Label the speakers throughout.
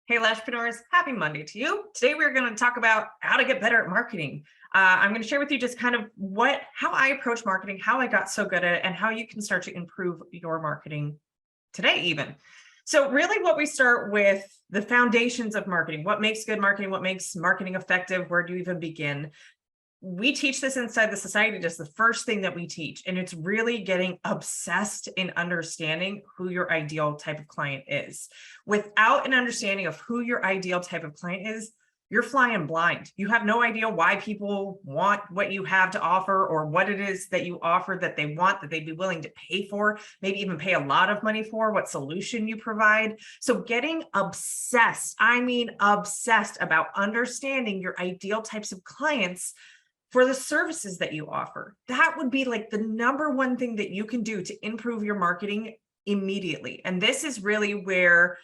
Speaker 1: Hey, Lashpreneurs, happy Monday to you. Today, we're going to talk about how to get better at marketing. I'm going to share with you just kind of how I approach marketing, how I got so good at it, and how you can start to improve your marketing today even. So really what we start with the foundations of marketing, what makes good marketing, what makes marketing effective, where do you even begin? We teach this inside the society, just the first thing that we teach, and it's really getting obsessed in understanding who your ideal type of client is. Without an understanding of who your ideal type of client is, you're flying blind. You have no idea why people want what you have to offer, or what it is that you offer that they want, that they'd be willing to pay for, maybe even pay a lot of money for, what solution you provide. So getting obsessed, I mean obsessed, about understanding your ideal types of clients for the services that you offer. That would be like the number one thing that you can do to improve your marketing immediately. And this is really where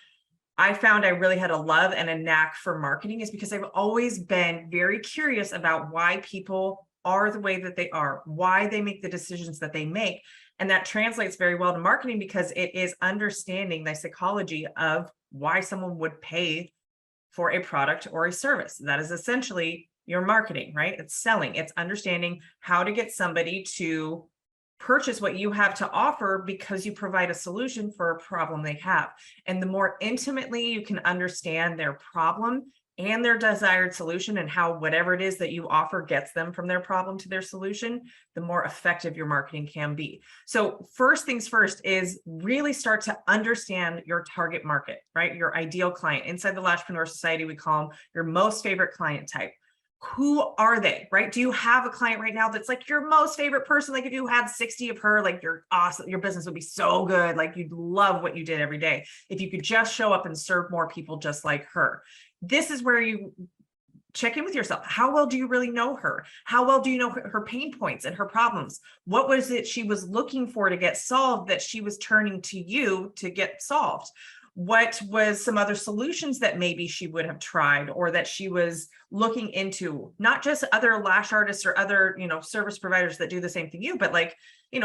Speaker 1: I found I really had a love and a knack for marketing, is because I've always been very curious about why people are the way that they are, why they make the decisions that they make. And that translates very well to marketing, because it is understanding the psychology of why someone would pay for a product or a service. That is essentially your marketing, right? It's selling, it's understanding how to get somebody to purchase what you have to offer because you provide a solution for a problem they have. And the more intimately you can understand their problem and their desired solution, and how whatever it is that you offer gets them from their problem to their solution, the more effective your marketing can be. So first things first is really start to understand your target market, right? Your ideal client. Inside the Lashpreneur Society, we call them your most favorite client type. Who are they, right? Do you have a client right now that's like your most favorite person? Like if you had 60 of her, like you're awesome, your business would be so good. Like you'd love what you did every day if you could just show up and serve more people just like her. This is where you check in with yourself. How well do you really know her? How well do you know her pain points and her problems? What was it she was looking for to get solved that she was turning to you to get solved? What was some other solutions that maybe she would have tried, or that she was looking into? Not just other lash artists or other, service providers that do the same thing you, but like,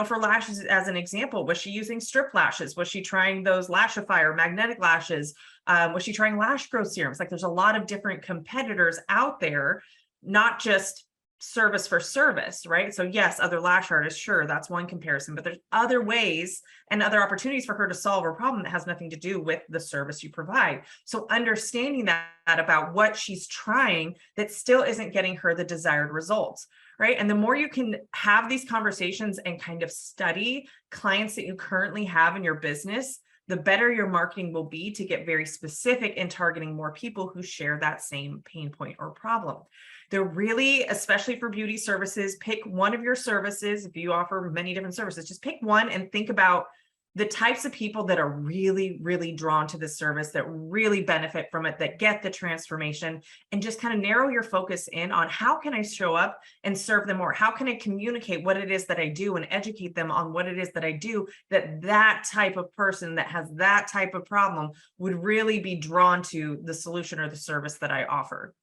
Speaker 1: for lashes as an example, was she using strip lashes? Was she trying those Lashifier magnetic lashes? Was she trying lash growth serums? Like there's a lot of different competitors out there, not just service for service, right? So yes, other lash artists, sure, that's one comparison, but there's other ways and other opportunities for her to solve a problem that has nothing to do with the service you provide. So understanding that about what she's trying that still isn't getting her the desired results, right? And the more you can have these conversations and kind of study clients that you currently have in your business, the better your marketing will be to get very specific in targeting more people who share that same pain point or problem. They're really, especially for beauty services, pick one of your services. If you offer many different services, just pick one and think about the types of people that are really, really drawn to the service, that really benefit from it, that get the transformation, and just kind of narrow your focus in on how can I show up and serve them more? How can I communicate what it is that I do and educate them on what it is that I do, that type of person that has that type of problem would really be drawn to the solution or the service that I offer.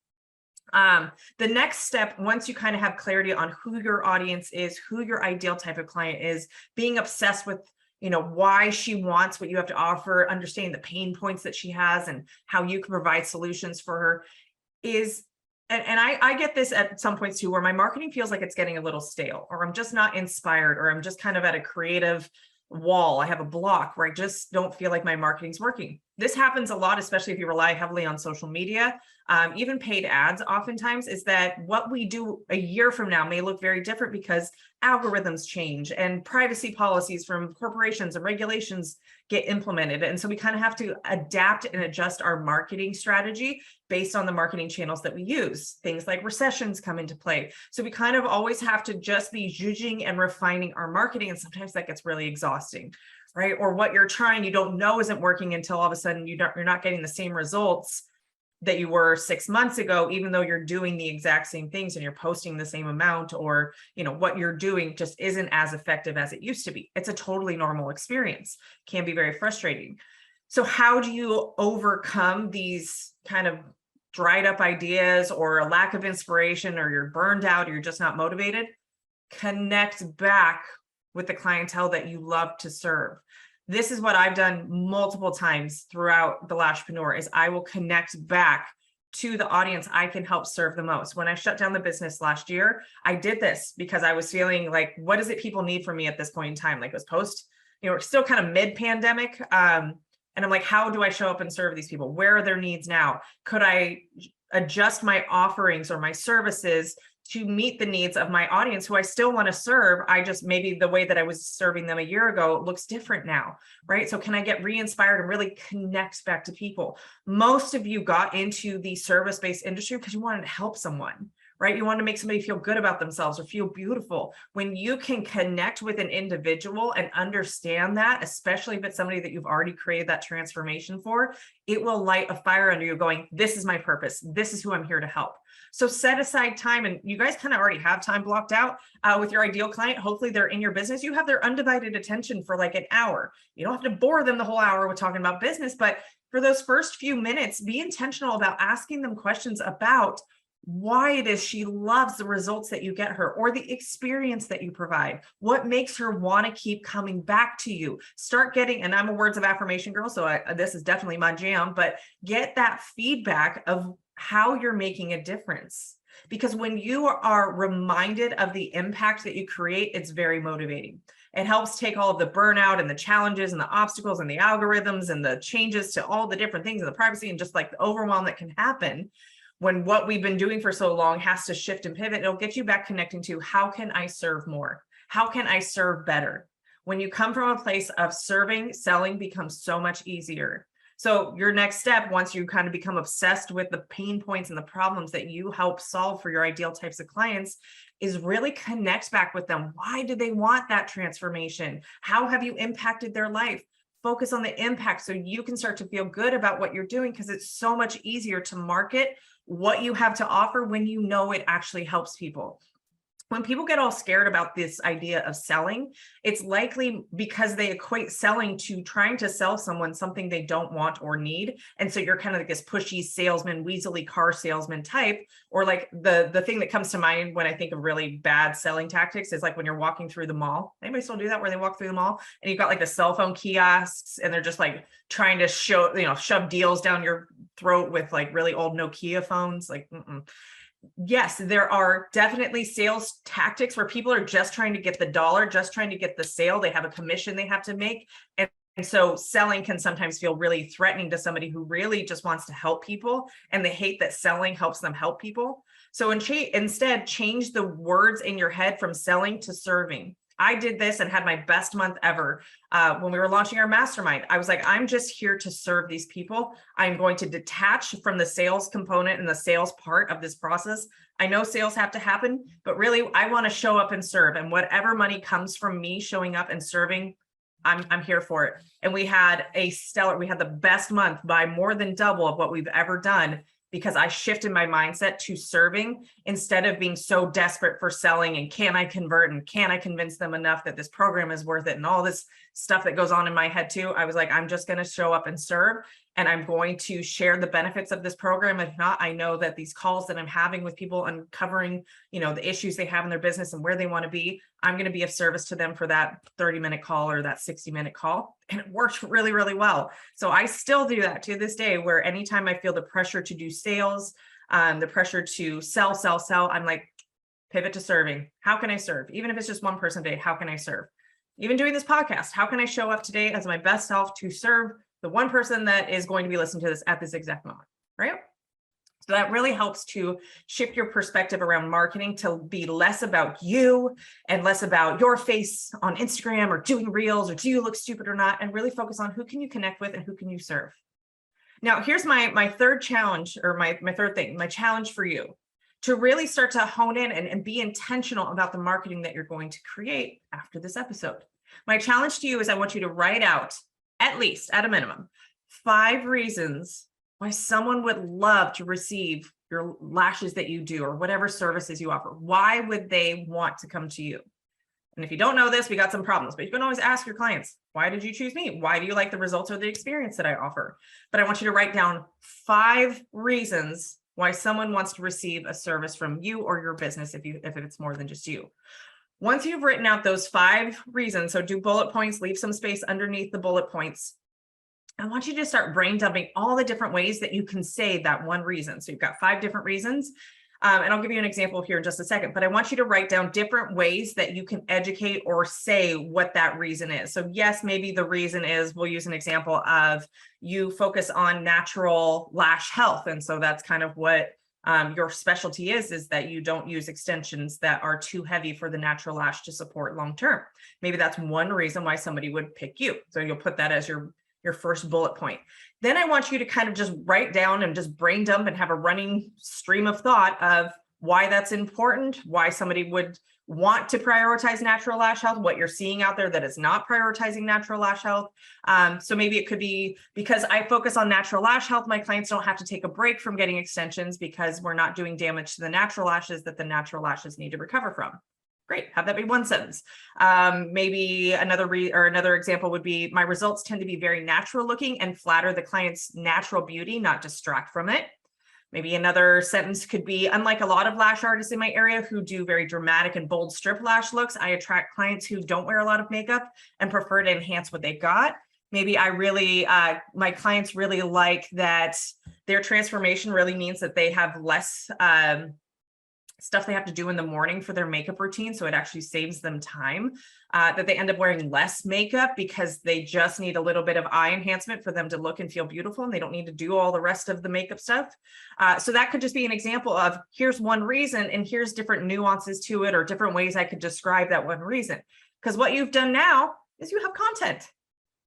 Speaker 1: The next step, once you kind of have clarity on who your audience is, who your ideal type of client is, being obsessed with why she wants what you have to offer, understanding the pain points that she has and how you can provide solutions for her, is, and I get this at some points too, where my marketing feels like it's getting a little stale, or I'm just not inspired, or I'm just kind of at a creative wall. I have a block where I just don't feel like my marketing's working. This happens a lot, especially if you rely heavily on social media, even paid ads. Oftentimes is that what we do a year from now may look very different because algorithms change and privacy policies from corporations and regulations get implemented. And so we kind of have to adapt and adjust our marketing strategy based on the marketing channels that we use. Things like recessions come into play. So we kind of always have to just be judging and refining our marketing. And sometimes that gets really exhausting, right? Or what you're trying, you don't know isn't working until all of a sudden you're not getting the same results that you were 6 months ago, even though you're doing the exact same things and you're posting the same amount, or what you're doing just isn't as effective as it used to be. It's a totally normal experience. Can be very frustrating. So how do you overcome these kind of dried up ideas, or a lack of inspiration, or you're burned out, or you're just not motivated? Connect back with the clientele that you love to serve. This is what I've done multiple times throughout the Lashpreneur is I will connect back to the audience I can help serve the most. When I shut down the business last year, I did this because I was feeling like, what is it people need from me at this point in time? Like it was post, we're still kind of mid-pandemic. And I'm like, how do I show up and serve these people? Where are their needs now? Could I adjust my offerings or my services to meet the needs of my audience who I still want to serve? I just, maybe the way that I was serving them a year ago looks different now, right? So can I get re-inspired and really connect back to people? Most of you got into the service-based industry because you wanted to help someone, right? You want to make somebody feel good about themselves or feel beautiful. When you can connect with an individual and understand that, especially if it's somebody that you've already created that transformation for, it will light a fire under you going, this is my purpose. This is who I'm here to help. So set aside time, and you guys kind of already have time blocked out with your ideal client. Hopefully they're in your business. You have their undivided attention for like an hour. You don't have to bore them the whole hour with talking about business, but for those first few minutes, be intentional about asking them questions about why it is she loves the results that you get her or the experience that you provide. What makes her want to keep coming back to you? Start getting, and I'm a words of affirmation girl, so this is definitely my jam, but get that feedback of how you're making a difference. Because when you are reminded of the impact that you create, it's very motivating. It helps take all of the burnout and the challenges and the obstacles and the algorithms and the changes to all the different things and the privacy and just like the overwhelm that can happen when what we've been doing for so long has to shift and pivot. It'll get you back connecting to how can I serve more? How can I serve better? When you come from a place of serving, selling becomes so much easier. So your next step, once you kind of become obsessed with the pain points and the problems that you help solve for your ideal types of clients, is really connect back with them. Why do they want that transformation? How have you impacted their life? Focus on the impact so you can start to feel good about what you're doing, because it's so much easier to market what you have to offer when you know it actually helps people. When people get all scared about this idea of selling, it's likely because they equate selling to trying to sell someone something they don't want or need. And so you're kind of like this pushy salesman, weaselly car salesman type, or like the thing that comes to mind when I think of really bad selling tactics is like when you're walking through the mall. Anybody still do that where they walk through the mall and you've got like the cell phone kiosks and they're just like trying to shove deals down your throat with like really old Nokia phones, like, Yes, there are definitely sales tactics where people are just trying to get the dollar, just trying to get the sale. They have a commission they have to make. And so selling can sometimes feel really threatening to somebody who really just wants to help people. And they hate that selling helps them help people. So instead, change the words in your head from selling to serving. I did this and had my best month ever when we were launching our mastermind. I was like, I'm just here to serve these people. I'm going to detach from the sales component and the sales part of this process. I know sales have to happen, but really I want to show up and serve. And whatever money comes from me showing up and serving, I'm here for it. And we had the best month by more than double of what we've ever done, because I shifted my mindset to serving instead of being so desperate for selling and can I convert and can I convince them enough that this program is worth it and all this stuff that goes on in my head too. I was like, I'm just going to show up and serve, and I'm going to share the benefits of this program. If not, I know that these calls that I'm having with people uncovering, the issues they have in their business and where they want to be, I'm going to be of service to them for that 30-minute call or that 60-minute call. And it worked really, really well. So I still do that to this day, where anytime I feel the pressure to do sales, the pressure to sell, I'm like, pivot to serving. How can I serve? Even if it's just one person a day, how can I serve? Even doing this podcast, how can I show up today as my best self to serve the one person that is going to be listening to this at this exact moment, right? So that really helps to shift your perspective around marketing to be less about you and less about your face on Instagram or doing reels or do you look stupid or not, and really focus on who can you connect with and who can you serve. Now, here's my third challenge, or my third thing, my challenge for you to really start to hone in and be intentional about the marketing that you're going to create after this episode. My challenge to you is I want you to write out, at least at a minimum, 5 reasons why someone would love to receive your lashes that you do or whatever services you offer. Why would they want to come to you? And if you don't know this, we got some problems, but you can always ask your clients, why did you choose me? Why do you like the results or the experience that I offer? But I want you to write down 5 reasons why someone wants to receive a service from you or your business if it's more than just you. Once you've written out those 5 reasons, so do bullet points, leave some space underneath the bullet points. I want you to start brain dumping all the different ways that you can say that one reason. So you've got 5 different reasons. And I'll give you an example here in just a second, but I want you to write down different ways that you can educate or say what that reason is. So yes, maybe the reason is, we'll use an example of you focus on natural lash health. And so that's kind of what your specialty is that you don't use extensions that are too heavy for the natural lash to support long-term. Maybe that's one reason why somebody would pick you. So you'll put that as your first bullet point. Then I want you to kind of just write down and just brain dump and have a running stream of thought of why that's important, why somebody would want to prioritize natural lash health, what you're seeing out there that is not prioritizing natural lash health. So maybe it could be, because I focus on natural lash health, my clients don't have to take a break from getting extensions because we're not doing damage to the natural lashes that the natural lashes need to recover from. Great, have that be one sentence. Maybe another example would be, my results tend to be very natural looking and flatter the client's natural beauty, not distract from it. Maybe another sentence could be, unlike a lot of lash artists in my area who do very dramatic and bold strip lash looks, I attract clients who don't wear a lot of makeup and prefer to enhance what they've got. Maybe my clients really like that their transformation really means that they have less stuff they have to do in the morning for their makeup routine. So it actually saves them time, that they end up wearing less makeup because they just need a little bit of eye enhancement for them to look and feel beautiful. And they don't need to do all the rest of the makeup stuff. So that could just be an example of, here's one reason and here's different nuances to it, or different ways I could describe that one reason. Because what you've done now is you have content.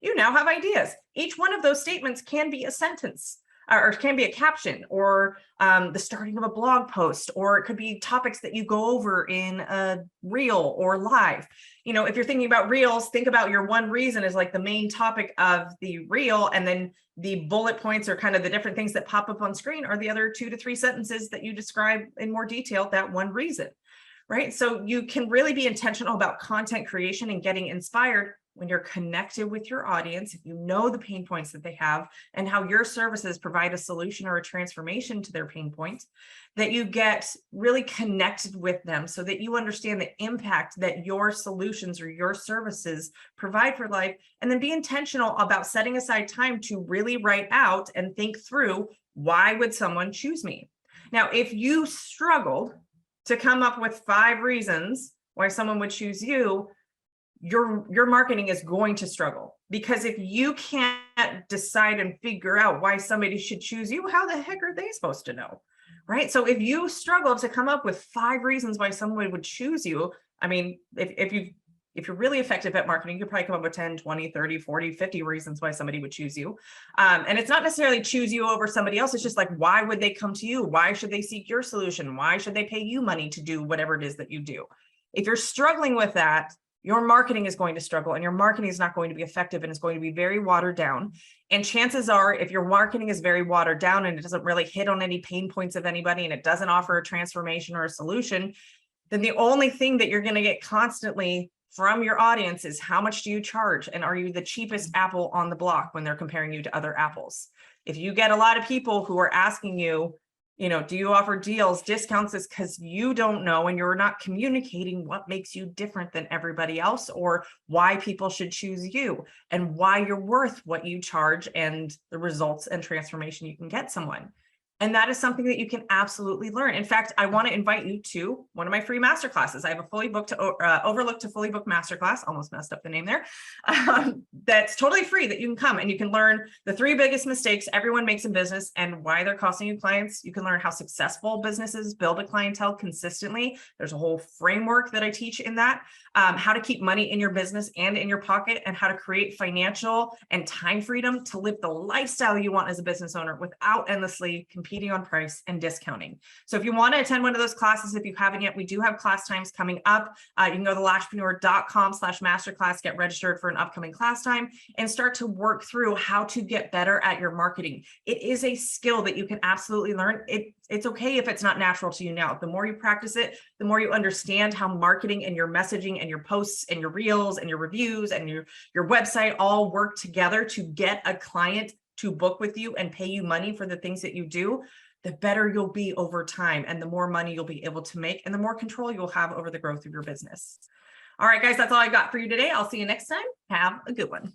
Speaker 1: You now have ideas. Each one of those statements can be a sentence, or it can be a caption, or the starting of a blog post, or it could be topics that you go over in a reel or live. You know, if you're thinking about reels, think about your one reason as like the main topic of the reel, and then the bullet points, or kind of the different things that pop up on screen, are the other 2 to 3 sentences that you describe in more detail that one reason, right? So you can really be intentional about content creation and getting inspired when you're connected with your audience, if you know the pain points that they have and how your services provide a solution or a transformation to their pain points, that you get really connected with them so that you understand the impact that your solutions or your services provide for life. And then be intentional about setting aside time to really write out and think through, why would someone choose me? Now, if you struggled to come up with 5 reasons why someone would choose you, your marketing is going to struggle, because if you can't decide and figure out why somebody should choose you, how the heck are they supposed to know, right? So if you struggle to come up with 5 reasons why someone would choose you, I mean, if you're really effective at marketing, you could probably come up with 10, 20, 30, 40, 50 reasons why somebody would choose you. And it's not necessarily choose you over somebody else. It's just like, why would they come to you? Why should they seek your solution? Why should they pay you money to do whatever it is that you do? If you're struggling with that, your marketing is going to struggle, and your marketing is not going to be effective, and it's going to be very watered down. And chances are, if your marketing is very watered down and it doesn't really hit on any pain points of anybody, and it doesn't offer a transformation or a solution, then the only thing that you're going to get constantly from your audience is, how much do you charge? And are you the cheapest apple on the block when they're comparing you to other apples? If you get a lot of people who are asking you, do you offer deals, discounts, is because you don't know and you're not communicating what makes you different than everybody else, or why people should choose you, and why you're worth what you charge and the results and transformation you can get someone. And that is something that you can absolutely learn. In fact, I want to invite you to one of my free masterclasses. I have a fully booked overlook to fully booked masterclass, almost messed up the name there. That's totally free, that you can come and you can learn the 3 biggest mistakes everyone makes in business and why they're costing you clients. You can learn how successful businesses build a clientele consistently. There's a whole framework that I teach in that, how to keep money in your business and in your pocket, and how to create financial and time freedom to live the lifestyle you want as a business owner without endlessly competing on price and discounting. So if you want to attend one of those classes, if you haven't yet, we do have class times coming up. You can go to lashpreneur.com/masterclass, get registered for an upcoming class time, and start to work through how to get better at your marketing. It is a skill that you can absolutely learn. It's okay if it's not natural to you now. The more you practice it, the more you understand how marketing and your messaging and your posts and your reels and your reviews and your website all work together to get a client to book with you and pay you money for the things that you do, the better you'll be over time, and the more money you'll be able to make, and the more control you'll have over the growth of your business. All right, guys, that's all I got for you today. I'll see you next time. Have a good one.